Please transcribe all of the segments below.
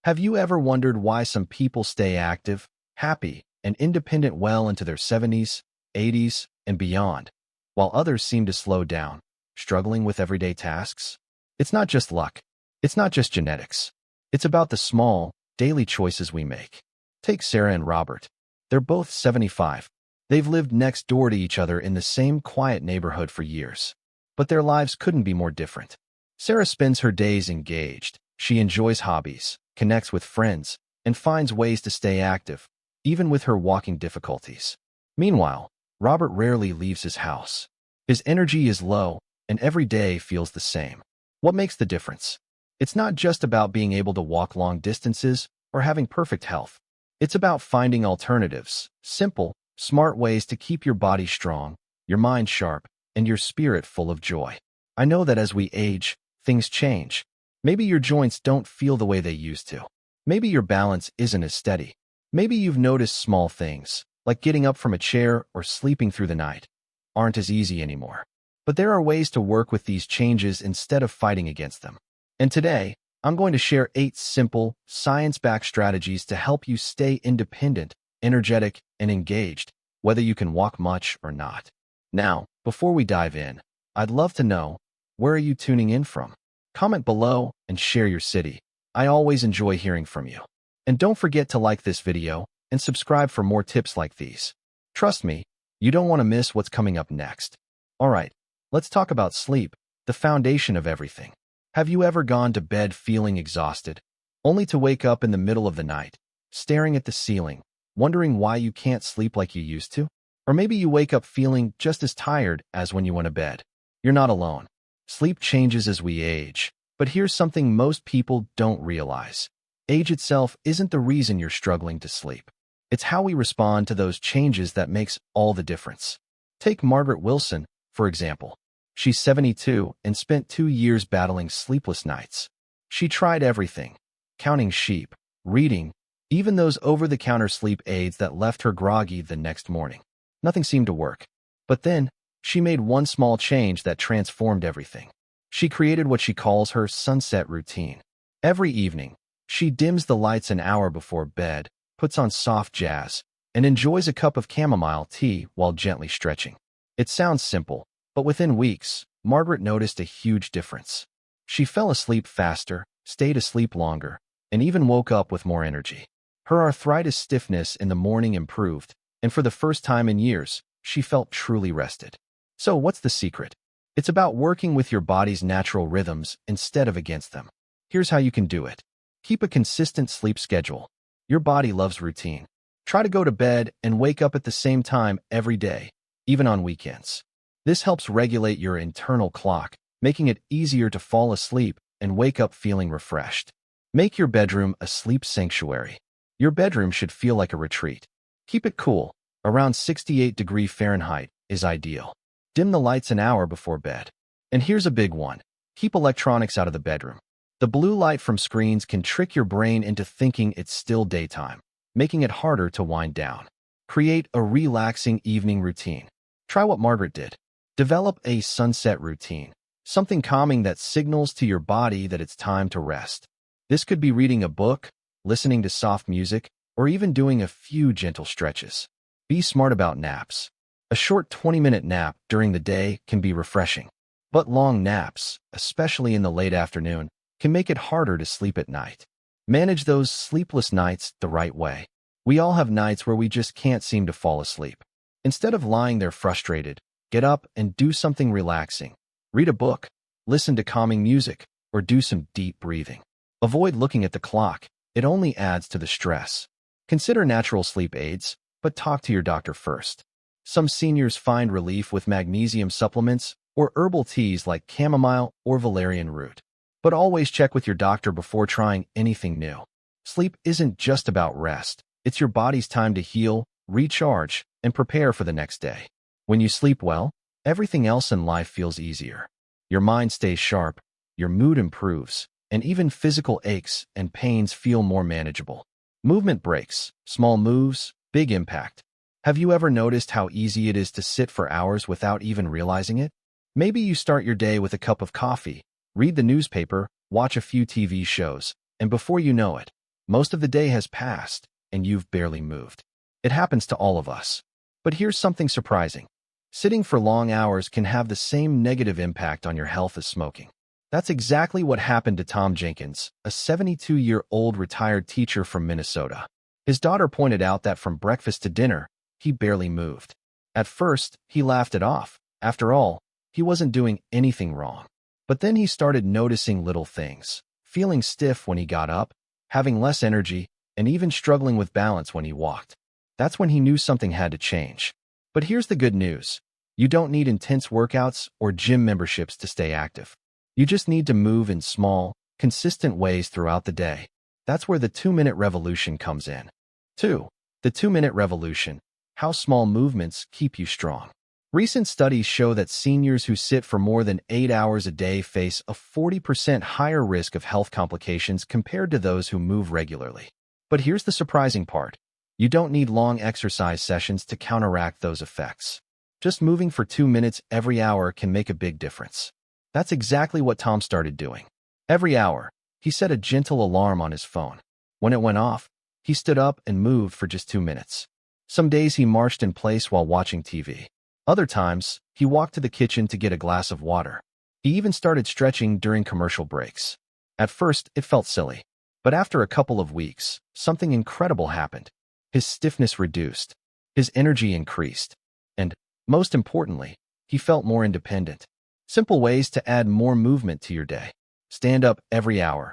Have you ever wondered why some people stay active, happy, and independent well into their 70s, 80s, and beyond, while others seem to slow down, struggling with everyday tasks? It's not just luck. It's not just genetics. It's about the small, daily choices we make. Take Sarah and Robert. They're both 75. They've lived next door to each other in the same quiet neighborhood for years. But their lives couldn't be more different. Sarah spends her days engaged. She enjoys hobbies, connects with friends, and finds ways to stay active, even with her walking difficulties. Meanwhile, Robert rarely leaves his house. His energy is low, and every day feels the same. What makes the difference? It's not just about being able to walk long distances or having perfect health. It's about finding alternatives, simple, smart ways to keep your body strong, your mind sharp, and your spirit full of joy. I know that as we age, things change. Maybe your joints don't feel the way they used to. Maybe your balance isn't as steady. Maybe you've noticed small things, like getting up from a chair or sleeping through the night, aren't as easy anymore. But there are ways to work with these changes instead of fighting against them. And today, I'm going to share 8 simple, science-backed strategies to help you stay independent, energetic, and engaged, whether you can walk much or not. Now, before we dive in, I'd love to know, where are you tuning in from? Comment below and share your city. I always enjoy hearing from you. And don't forget to like this video and subscribe for more tips like these. Trust me, you don't want to miss what's coming up next. All right, let's talk about sleep, the foundation of everything. Have you ever gone to bed feeling exhausted, only to wake up in the middle of the night, staring at the ceiling, wondering why you can't sleep like you used to? Or maybe you wake up feeling just as tired as when you went to bed. You're not alone. Sleep changes as we age, but here's something most people don't realize. Age itself isn't the reason you're struggling to sleep. It's how we respond to those changes that makes all the difference. Take Margaret Wilson, for example. She's 72 and spent 2 years battling sleepless nights. She tried everything, counting sheep, reading, even those over-the-counter sleep aids that left her groggy the next morning. Nothing seemed to work. But then, she made one small change that transformed everything. She created what she calls her sunset routine. Every evening, she dims the lights an hour before bed, puts on soft jazz, and enjoys a cup of chamomile tea while gently stretching. It sounds simple, but within weeks, Margaret noticed a huge difference. She fell asleep faster, stayed asleep longer, and even woke up with more energy. Her arthritis stiffness in the morning improved, and for the first time in years, she felt truly rested. So what's the secret? It's about working with your body's natural rhythms instead of against them. Here's how you can do it. Keep a consistent sleep schedule. Your body loves routine. Try to go to bed and wake up at the same time every day, even on weekends. This helps regulate your internal clock, making it easier to fall asleep and wake up feeling refreshed. Make your bedroom a sleep sanctuary. Your bedroom should feel like a retreat. Keep it cool. Around 68 Fahrenheit is ideal. Dim the lights an hour before bed. And here's a big one. Keep electronics out of the bedroom. The blue light from screens can trick your brain into thinking it's still daytime, making it harder to wind down. Create a relaxing evening routine. Try what Margaret did. Develop a sunset routine, something calming that signals to your body that it's time to rest. This could be reading a book, listening to soft music, or even doing a few gentle stretches. Be smart about naps. A short 20-minute nap during the day can be refreshing, but long naps, especially in the late afternoon, can make it harder to sleep at night. Manage those sleepless nights the right way. We all have nights where we just can't seem to fall asleep. Instead of lying there frustrated, get up and do something relaxing. Read a book, listen to calming music, or do some deep breathing. Avoid looking at the clock. It only adds to the stress. Consider natural sleep aids, but talk to your doctor first. Some seniors find relief with magnesium supplements or herbal teas like chamomile or valerian root. But always check with your doctor before trying anything new. Sleep isn't just about rest. It's your body's time to heal, recharge, and prepare for the next day. When you sleep well, everything else in life feels easier. Your mind stays sharp, your mood improves, and even physical aches and pains feel more manageable. Movement breaks, small moves, big impact. Have you ever noticed how easy it is to sit for hours without even realizing it? Maybe you start your day with a cup of coffee, read the newspaper, watch a few TV shows, and before you know it, Most of the day has passed, and you've barely moved. It happens to all of us. But here's something surprising. Sitting for long hours can have the same negative impact on your health as smoking. That's exactly what happened to Tom Jenkins, a 72-year-old retired teacher from Minnesota. His daughter pointed out that from breakfast to dinner, he barely moved. At first, he laughed it off. After all, he wasn't doing anything wrong. But then he started noticing little things, feeling stiff when he got up, having less energy, and even struggling with balance when he walked. That's when he knew something had to change. But here's the good news. You don't need intense workouts or gym memberships to stay active. You just need to move in small, consistent ways throughout the day. That's where the 2-minute revolution comes in. 2. The 2-minute revolution. How small movements keep you strong. Recent studies show that seniors who sit for more than 8 hours a day face a 40% higher risk of health complications compared to those who move regularly. But here's the surprising part. You don't need long exercise sessions to counteract those effects. Just moving for 2 minutes every hour can make a big difference. That's exactly what Tom started doing. Every hour, he set a gentle alarm on his phone. When it went off, he stood up and moved for just 2 minutes. Some days he marched in place while watching TV. Other times, he walked to the kitchen to get a glass of water. He even started stretching during commercial breaks. At first, it felt silly. But after a couple of weeks, something incredible happened. His stiffness reduced. His energy increased. And, most importantly, he felt more independent. Simple ways to add more movement to your day. Stand up every hour.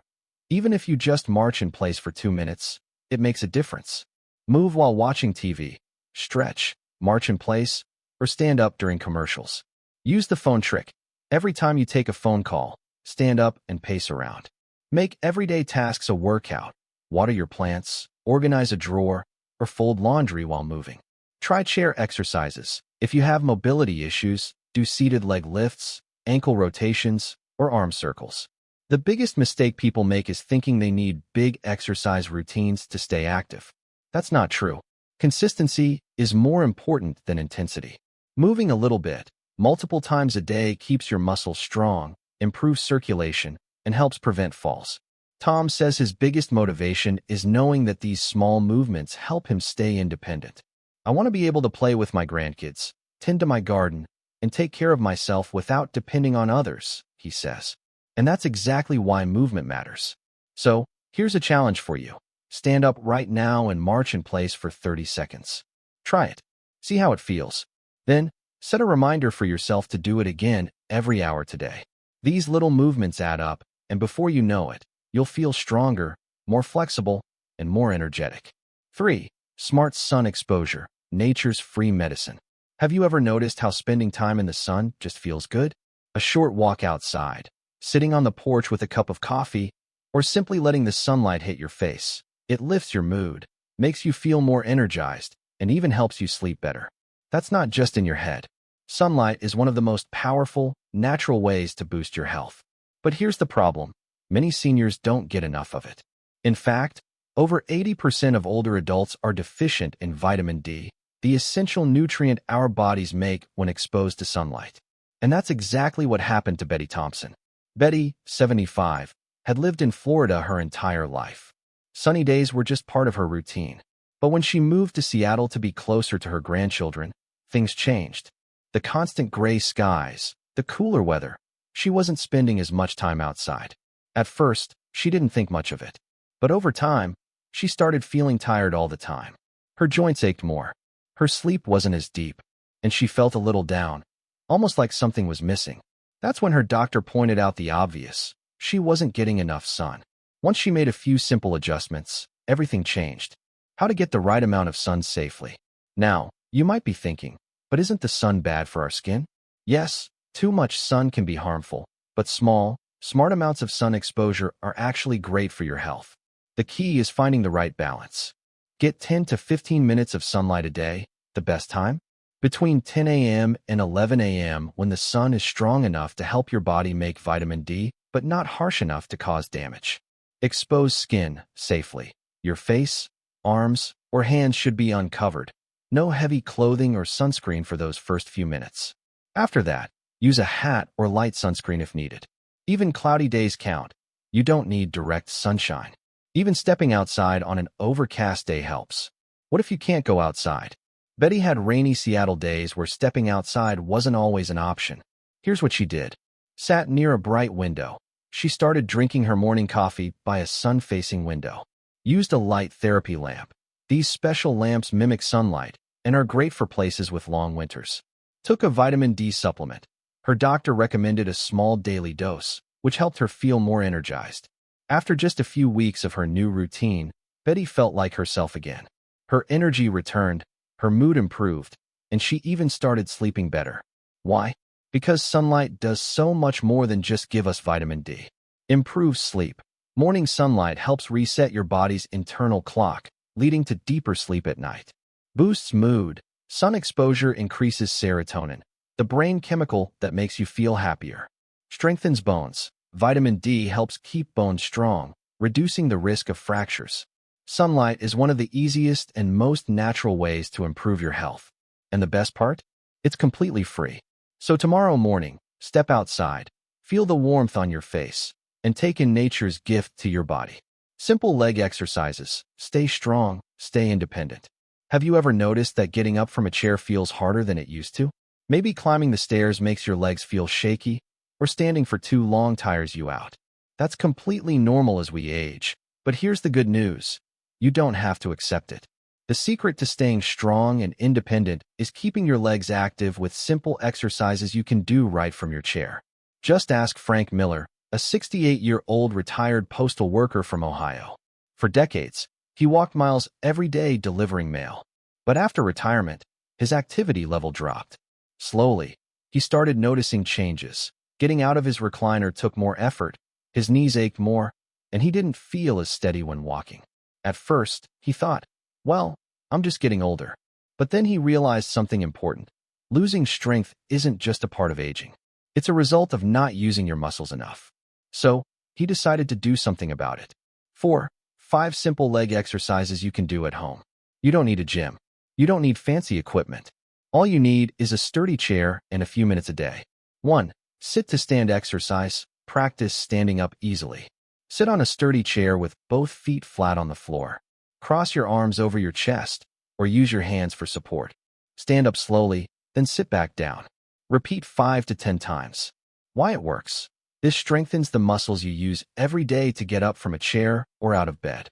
Even if you just march in place for 2 minutes, it makes a difference. Move while watching TV. Stretch, march in place, or stand up during commercials. Use the phone trick. Every time you take a phone call, stand up and pace around. Make everyday tasks a workout. Water your plants, organize a drawer, or fold laundry while moving. Try chair exercises. If you have mobility issues, do seated leg lifts, ankle rotations, or arm circles. The biggest mistake people make is thinking they need big exercise routines to stay active. That's not true. Consistency is more important than intensity. Moving a little bit, multiple times a day keeps your muscles strong, improves circulation, and helps prevent falls. Tom says his biggest motivation is knowing that these small movements help him stay independent. I want to be able to play with my grandkids, tend to my garden, and take care of myself without depending on others, he says. And that's exactly why movement matters. So, here's a challenge for you. Stand up right now and march in place for 30 seconds. Try it. See how it feels. Then, set a reminder for yourself to do it again every hour today. These little movements add up, and before you know it, you'll feel stronger, more flexible, and more energetic. 3. Smart sun exposure, nature's free medicine. Have you ever noticed how spending time in the sun just feels good? A short walk outside, sitting on the porch with a cup of coffee, or simply letting the sunlight hit your face. It lifts your mood, makes you feel more energized, and even helps you sleep better. That's not just in your head. Sunlight is one of the most powerful, natural ways to boost your health. But here's the problem. Many seniors don't get enough of it. In fact, over 80% of older adults are deficient in vitamin D, the essential nutrient our bodies make when exposed to sunlight. And that's exactly what happened to Betty Thompson. Betty, 75, had lived in Florida her entire life. Sunny days were just part of her routine. But when she moved to Seattle to be closer to her grandchildren, things changed. The constant gray skies, the cooler weather. She wasn't spending as much time outside. At first, she didn't think much of it. But over time, she started feeling tired all the time. Her joints ached more. Her sleep wasn't as deep, and she felt a little down, almost like something was missing. That's when her doctor pointed out the obvious. She wasn't getting enough sun. Once she made a few simple adjustments, everything changed. How to get the right amount of sun safely. Now, you might be thinking, but isn't the sun bad for our skin? Yes, too much sun can be harmful, but small, smart amounts of sun exposure are actually great for your health. The key is finding the right balance. Get 10 to 15 minutes of sunlight a day. The best time? Between 10 a.m. and 11 a.m. when the sun is strong enough to help your body make vitamin D, but not harsh enough to cause damage. Expose skin safely. Your face, arms, or hands should be uncovered. No heavy clothing or sunscreen for those first few minutes. After that, use a hat or light sunscreen if needed. Even cloudy days count. You don't need direct sunshine. Even stepping outside on an overcast day helps. What if you can't go outside? Betty had rainy Seattle days where stepping outside wasn't always an option. Here's what she did. Sat near a bright window. She started drinking her morning coffee by a sun-facing window. Used a light therapy lamp. These special lamps mimic sunlight and are great for places with long winters. Took a vitamin D supplement. Her doctor recommended a small daily dose, which helped her feel more energized. After just a few weeks of her new routine, Betty felt like herself again. Her energy returned, her mood improved, and she even started sleeping better. Why? Because sunlight does so much more than just give us vitamin D. Improves sleep. Morning sunlight helps reset your body's internal clock, leading to deeper sleep at night. Boosts mood. Sun exposure increases serotonin, the brain chemical that makes you feel happier. Strengthens bones. Vitamin D helps keep bones strong, reducing the risk of fractures. Sunlight is one of the easiest and most natural ways to improve your health. And the best part? It's completely free. So tomorrow morning, step outside, feel the warmth on your face, and take in nature's gift to your body. Simple leg exercises. Stay strong, stay independent. Have you ever noticed that getting up from a chair feels harder than it used to? Maybe climbing the stairs makes your legs feel shaky, or standing for too long tires you out. That's completely normal as we age. But here's the good news. You don't have to accept it. The secret to staying strong and independent is keeping your legs active with simple exercises you can do right from your chair. Just ask Frank Miller, a 68-year-old retired postal worker from Ohio. For decades, he walked miles every day delivering mail. But after retirement, his activity level dropped. Slowly, he started noticing changes. Getting out of his recliner took more effort, his knees ached more, and he didn't feel as steady when walking. At first, he thought, well, I'm just getting older. But then he realized something important. Losing strength isn't just a part of aging. It's a result of not using your muscles enough. So, he decided to do something about it. 5 simple leg exercises you can do at home. You don't need a gym. You don't need fancy equipment. All you need is a sturdy chair and a few minutes a day. 1. Sit to stand exercise. Practice standing up easily. Sit on a sturdy chair with both feet flat on the floor. Cross your arms over your chest, or use your hands for support. Stand up slowly, then sit back down. Repeat 5 to 10 times. Why it works? This strengthens the muscles you use every day to get up from a chair or out of bed.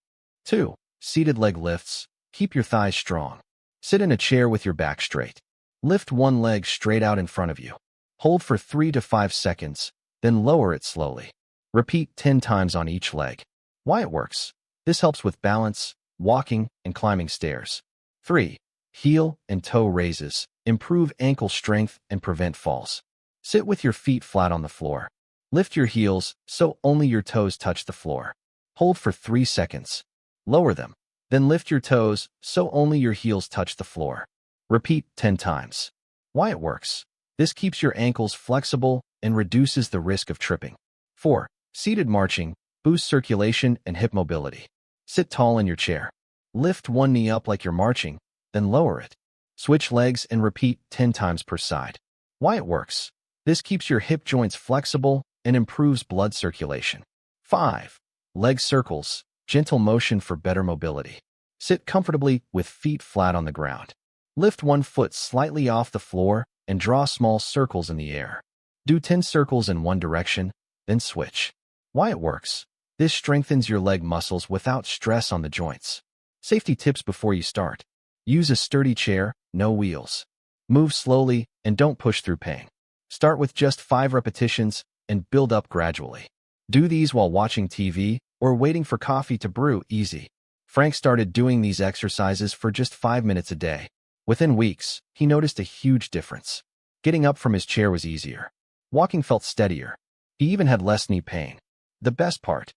2. Seated leg lifts. Keep your thighs strong. Sit in a chair with your back straight. Lift one leg straight out in front of you. Hold for 3 to 5 seconds, then lower it slowly. Repeat 10 times on each leg. Why it works? This helps with balance, walking, and climbing stairs. 3. Heel and toe raises. Improve ankle strength and prevent falls. Sit with your feet flat on the floor. Lift your heels so only your toes touch the floor. Hold for 3 seconds. Lower them. Then lift your toes so only your heels touch the floor. Repeat 10 times. Why it works? This keeps your ankles flexible and reduces the risk of tripping. 4. Seated marching. Boosts circulation and hip mobility. Sit tall in your chair. Lift one knee up like you're marching, then lower it. Switch legs and repeat 10 times per side. Why it works? This keeps your hip joints flexible and improves blood circulation. 5. Leg circles. Gentle motion for better mobility. Sit comfortably with feet flat on the ground. Lift one foot slightly off the floor and draw small circles in the air. Do 10 circles in one direction, then switch. Why it works? This strengthens your leg muscles without stress on the joints. Safety tips before you start. Use a sturdy chair, no wheels. Move slowly and don't push through pain. Start with just 5 repetitions and build up gradually. Do these while watching TV or waiting for coffee to brew. Easy. Frank started doing these exercises for just 5 minutes a day. Within weeks, he noticed a huge difference. Getting up from his chair was easier. Walking felt steadier. He even had less knee pain. The best part,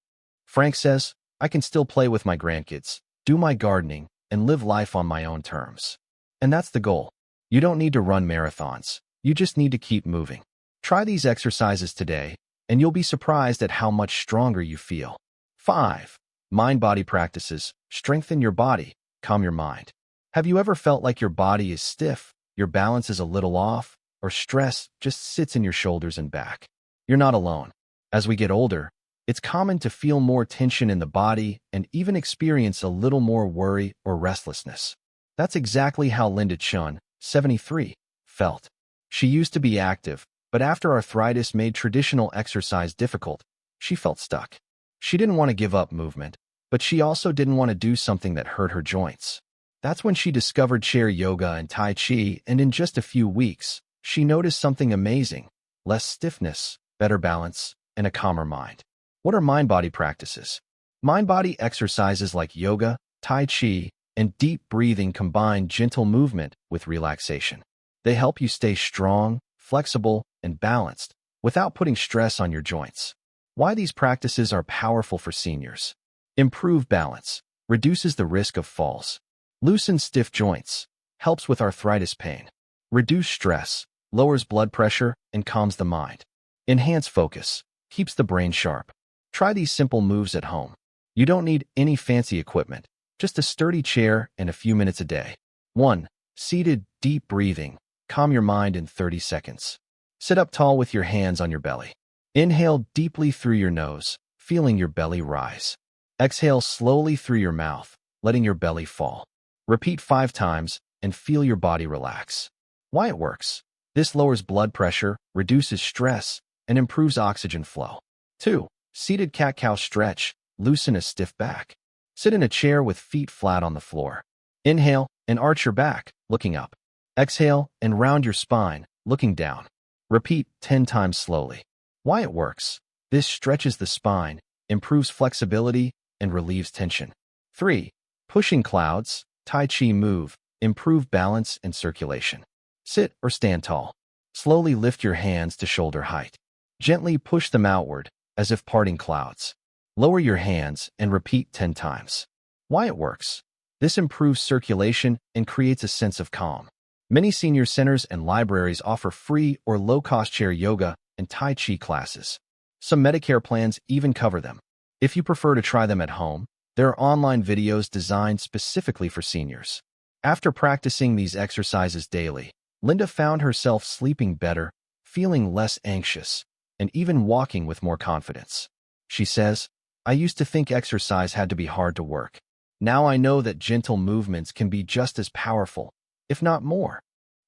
Frank says, I can still play with my grandkids, do my gardening, and live life on my own terms. And that's the goal. You don't need to run marathons. You just need to keep moving. Try these exercises today, and you'll be surprised at how much stronger you feel. 5. Mind-body practices. Strengthen your body, calm your mind. Have you ever felt like your body is stiff, your balance is a little off, or stress just sits in your shoulders and back? You're not alone. As we get older, It's common to feel more tension in the body and even experience a little more worry or restlessness. That's exactly how Linda Chun, 73, felt. She used to be active, but after arthritis made traditional exercise difficult, she felt stuck. She didn't want to give up movement, but she also didn't want to do something that hurt her joints. That's when she discovered chair yoga and Tai Chi, and in just a few weeks, she noticed something amazing: less stiffness, better balance, and a calmer mind. What are mind-body practices? Mind-body exercises like yoga, Tai Chi, and deep breathing combine gentle movement with relaxation. They help you stay strong, flexible, and balanced without putting stress on your joints. Why these practices are powerful for seniors: improve balance, reduces the risk of falls, loosens stiff joints, helps with arthritis pain, reduce stress, lowers blood pressure, and calms the mind, enhance focus, keeps the brain sharp. Try these simple moves at home. You don't need any fancy equipment, just a sturdy chair and a few minutes a day. 1. Seated deep breathing. Calm your mind in 30 seconds. Sit up tall with your hands on your belly. Inhale deeply through your nose, feeling your belly rise. Exhale slowly through your mouth, letting your belly fall. Repeat 5 times and feel your body relax. Why it works: this lowers blood pressure, reduces stress, and improves oxygen flow. 2. Seated cat-cow stretch. Loosen a stiff back. Sit in a chair with feet flat on the floor. Inhale and arch your back, looking up. Exhale and round your spine, looking down. Repeat 10 times slowly. Why it works: this stretches the spine, improves flexibility, and relieves tension. 3. Pushing clouds. Tai Chi move. Improve balance and circulation. Sit or stand tall. Slowly lift your hands to shoulder height. Gently push them outward, as if parting clouds. Lower your hands and repeat 10 times. Why it works: this improves circulation and creates a sense of calm. Many senior centers and libraries offer free or low-cost chair yoga and Tai Chi classes. Some Medicare plans even cover them. If you prefer to try them at home, there are online videos designed specifically for seniors. After practicing these exercises daily, Linda found herself sleeping better, feeling less anxious, and even walking with more confidence. She says, "I used to think exercise had to be hard to work. Now I know that gentle movements can be just as powerful, if not more."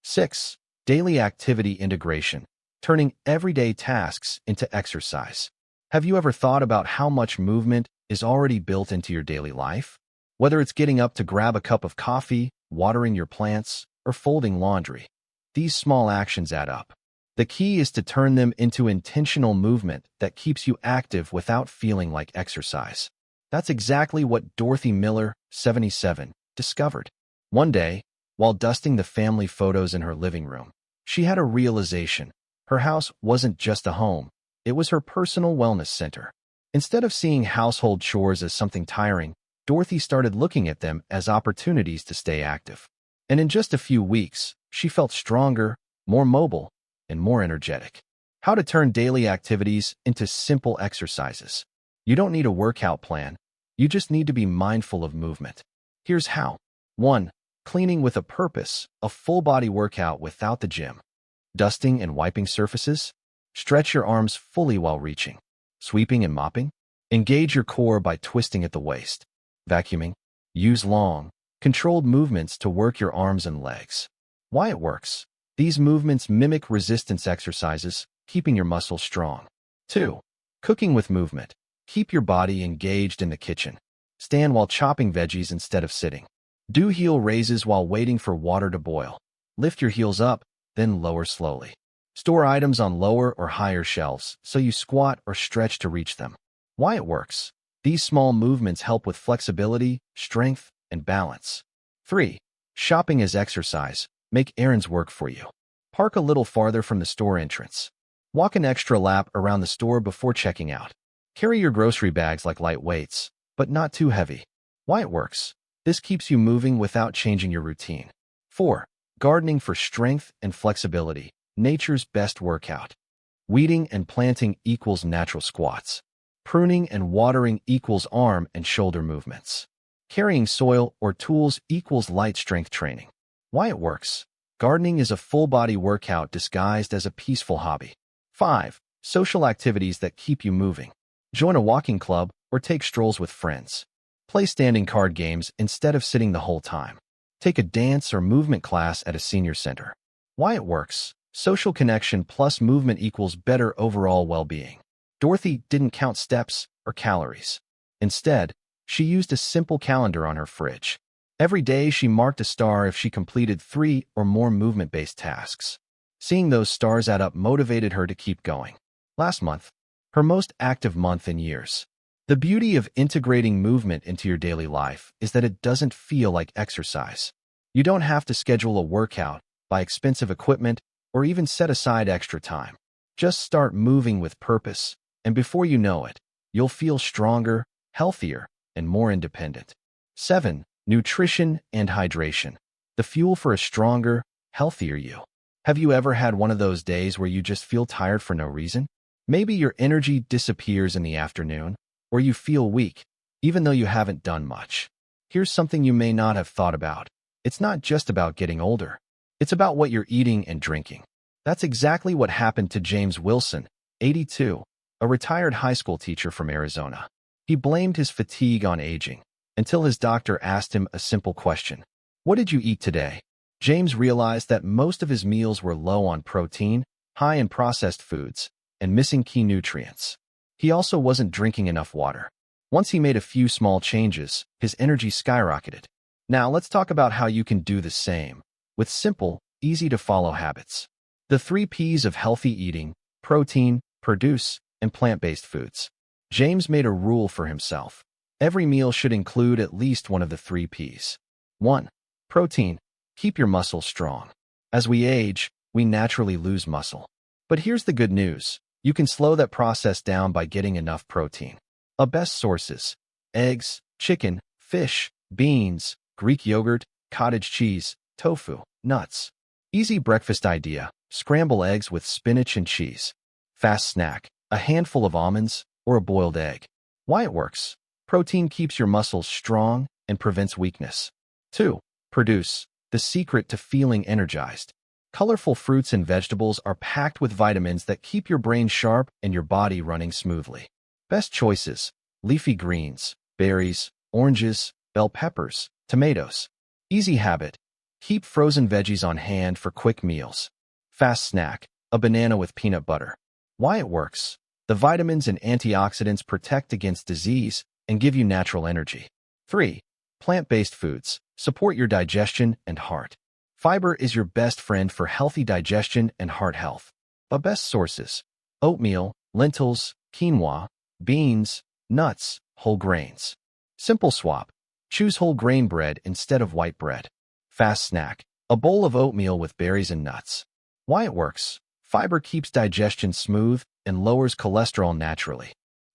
6. Daily activity integration. Turning everyday tasks into exercise. Have you ever thought about how much movement is already built into your daily life? Whether it's getting up to grab a cup of coffee, watering your plants, or folding laundry, these small actions add up. The key is to turn them into intentional movement that keeps you active without feeling like exercise. That's exactly what Dorothy Miller, 77, discovered. One day, while dusting the family photos in her living room, she had a realization. Her house wasn't just a home, it was her personal wellness center. Instead of seeing household chores as something tiring, Dorothy started looking at them as opportunities to stay active. And in just a few weeks, she felt stronger, more mobile, and more energetic. How to turn daily activities into simple exercises. You don't need a workout plan. You just need to be mindful of movement. Here's how. 1. Cleaning with a purpose, a full-body workout without the gym. Dusting and wiping surfaces. Stretch your arms fully while reaching. Sweeping and mopping. Engage your core by twisting at the waist. Vacuuming. Use long, controlled movements to work your arms and legs. Why it works: these movements mimic resistance exercises, keeping your muscles strong. 2. Cooking with movement. Keep your body engaged in the kitchen. Stand while chopping veggies instead of sitting. Do heel raises while waiting for water to boil. Lift your heels up, then lower slowly. Store items on lower or higher shelves so you squat or stretch to reach them. Why it works: these small movements help with flexibility, strength, and balance. 3. Shopping as exercise. Make errands work for you. Park a little farther from the store entrance. Walk an extra lap around the store before checking out. Carry your grocery bags like light weights, but not too heavy. Why it works: this keeps you moving without changing your routine. 4. Gardening for strength and flexibility. Nature's best workout. Weeding and planting equals natural squats. Pruning and watering equals arm and shoulder movements. Carrying soil or tools equals light strength training. Why it works: gardening is a full-body workout disguised as a peaceful hobby. 5. Social activities that keep you moving. Join a walking club or take strolls with friends. Play standing card games instead of sitting the whole time. Take a dance or movement class at a senior center. Why it works. Social connection plus movement equals better overall well-being. Dorothy didn't count steps or calories. Instead, she used a simple calendar on her fridge. Every day she marked a star if she completed 3 or more movement-based tasks. Seeing those stars add up motivated her to keep going. Last month, her most active month in years. The beauty of integrating movement into your daily life is that it doesn't feel like exercise. You don't have to schedule a workout, buy expensive equipment, or even set aside extra time. Just start moving with purpose, and before you know it, you'll feel stronger, healthier, and more independent. 7. Nutrition and hydration. The fuel for a stronger, healthier you. Have you ever had one of those days where you just feel tired for no reason? Maybe your energy disappears in the afternoon, or you feel weak, even though you haven't done much. Here's something you may not have thought about. It's not just about getting older. It's about what you're eating and drinking. That's exactly what happened to James Wilson, 82, a retired high school teacher from Arizona. He blamed his fatigue on aging, until his doctor asked him a simple question. What did you eat today? James realized that most of his meals were low on protein, high in processed foods, and missing key nutrients. He also wasn't drinking enough water. Once he made a few small changes, his energy skyrocketed. Now let's talk about how you can do the same, with simple, easy-to-follow habits. The 3 P's of healthy eating: protein, produce, and plant-based foods. James made a rule for himself. Every meal should include at least one of the 3 P's. 1. Protein. Keep your muscles strong. As we age, we naturally lose muscle. But here's the good news. You can slow that process down by getting enough protein. Our best sources: eggs, chicken, fish, beans, Greek yogurt, cottage cheese, tofu, nuts. Easy breakfast idea: scramble eggs with spinach and cheese. Fast snack: a handful of almonds or a boiled egg. Why it works. Protein keeps your muscles strong and prevents weakness. 2. Produce. The secret to feeling energized. Colorful fruits and vegetables are packed with vitamins that keep your brain sharp and your body running smoothly. Best choices: leafy greens, berries, oranges, bell peppers, tomatoes. Easy habit: keep frozen veggies on hand for quick meals. Fast snack: a banana with peanut butter. Why it works. The vitamins and antioxidants protect against disease and give you natural energy. 3. Plant-based foods. Support your digestion and heart. Fiber is your best friend for healthy digestion and heart health. Our best sources: oatmeal, lentils, quinoa, beans, nuts, whole grains. Simple swap: choose whole grain bread instead of white bread. Fast snack: a bowl of oatmeal with berries and nuts. Why it works. Fiber keeps digestion smooth and lowers cholesterol naturally.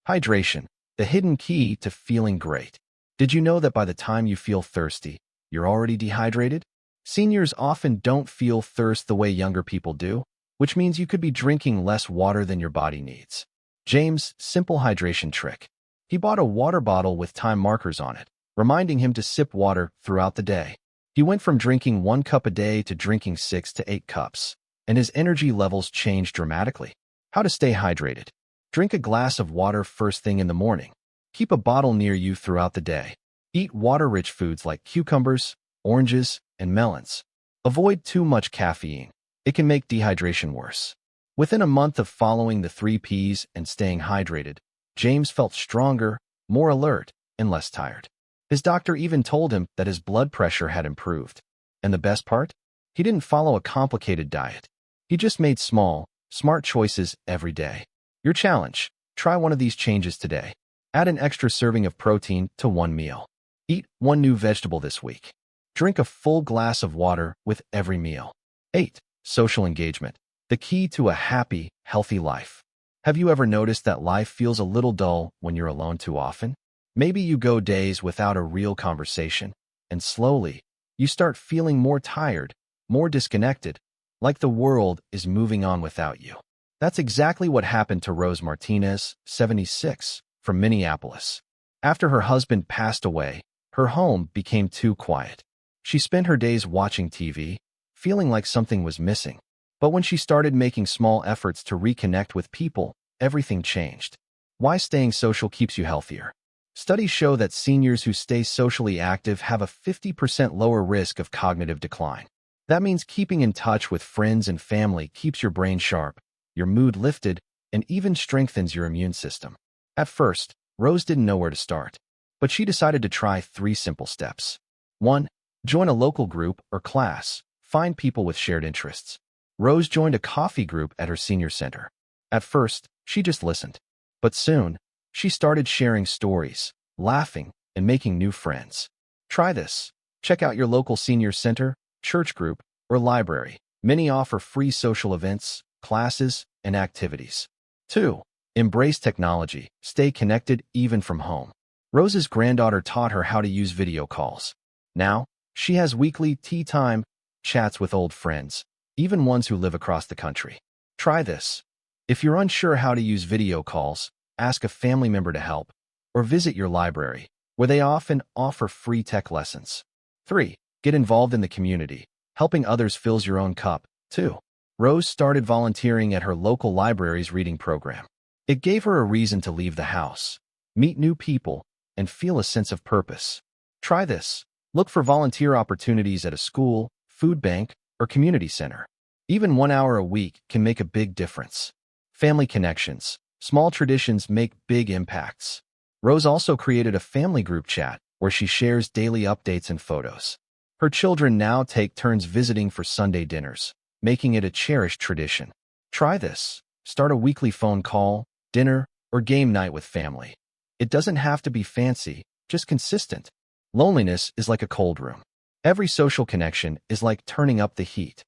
Hydration. The hidden key to feeling great. Did you know that by the time you feel thirsty, you're already dehydrated? Seniors often don't feel thirst the way younger people do, which means you could be drinking less water than your body needs. James' simple hydration trick. He bought a water bottle with time markers on it, reminding him to sip water throughout the day. He went from drinking 1 cup a day to drinking 6 to 8 cups, and his energy levels changed dramatically. How to stay hydrated. Drink a glass of water first thing in the morning. Keep a bottle near you throughout the day. Eat water-rich foods like cucumbers, oranges, and melons. Avoid too much caffeine. It can make dehydration worse. Within a month of following the 3 P's and staying hydrated, James felt stronger, more alert, and less tired. His doctor even told him that his blood pressure had improved. And the best part? He didn't follow a complicated diet. He just made small, smart choices every day. Your challenge: try one of these changes today. Add an extra serving of protein to one meal. Eat 1 new vegetable this week. Drink a full glass of water with every meal. 8. Social engagement. The key to a happy, healthy life. Have you ever noticed that life feels a little dull when you're alone too often? Maybe you go days without a real conversation, and slowly, you start feeling more tired, more disconnected, like the world is moving on without you. That's exactly what happened to Rose Martinez, 76, from Minneapolis. After her husband passed away, her home became too quiet. She spent her days watching TV, feeling like something was missing. But when she started making small efforts to reconnect with people, everything changed. Why staying social keeps you healthier. Studies show that seniors who stay socially active have a 50% lower risk of cognitive decline. That means keeping in touch with friends and family keeps your brain sharp, your mood lifted, and even strengthens your immune system. At first, Rose didn't know where to start, but she decided to try 3 simple steps. 1. Join a local group or class. Find people with shared interests. Rose joined a coffee group at her senior center. At first, she just listened. But soon, she started sharing stories, laughing, and making new friends. Try this. Check out your local senior center, church group, or library. Many offer free social events, classes, and activities. 2. Embrace technology. Stay connected even from home. Rose's granddaughter taught her how to use video calls. Now, she has weekly tea time chats with old friends, even ones who live across the country. Try this. If you're unsure how to use video calls, ask a family member to help, or visit your library, where they often offer free tech lessons. 3. Get involved in the community. Helping others fills your own cup, too. Rose started volunteering at her local library's reading program. It gave her a reason to leave the house, meet new people, and feel a sense of purpose. Try this. Look for volunteer opportunities at a school, food bank, or community center. Even 1 hour a week can make a big difference. Family connections. Small traditions make big impacts. Rose also created a family group chat where she shares daily updates and photos. Her children now take turns visiting for Sunday dinners, making it a cherished tradition. Try this. Start a weekly phone call, dinner, or game night with family. It doesn't have to be fancy, just consistent. Loneliness is like a cold room. Every social connection is like turning up the heat.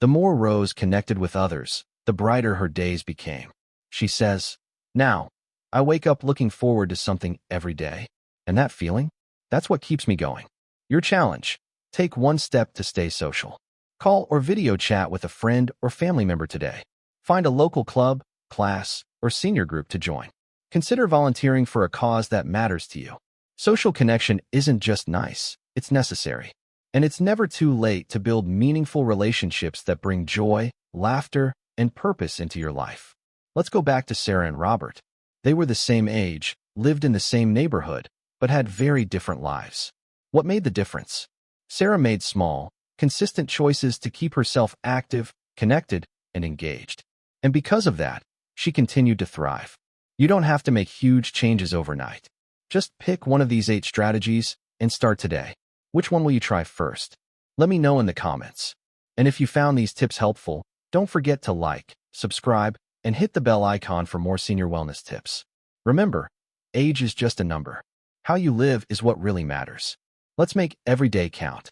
The more Rose connected with others, the brighter her days became. She says, "Now, I wake up looking forward to something every day. And that feeling? That's what keeps me going." Your challenge. Take 1 step to stay social. Call or video chat with a friend or family member today. Find a local club, class, or senior group to join. Consider volunteering for a cause that matters to you. Social connection isn't just nice, it's necessary. And it's never too late to build meaningful relationships that bring joy, laughter, and purpose into your life. Let's go back to Sarah and Robert. They were the same age, lived in the same neighborhood, but had very different lives. What made the difference? Sarah made small, consistent choices to keep herself active, connected, and engaged. And because of that, she continued to thrive. You don't have to make huge changes overnight. Just pick one of these 8 strategies and start today. Which one will you try first? Let me know in the comments. And if you found these tips helpful, don't forget to like, subscribe, and hit the bell icon for more senior wellness tips. Remember, age is just a number. How you live is what really matters. Let's make every day count.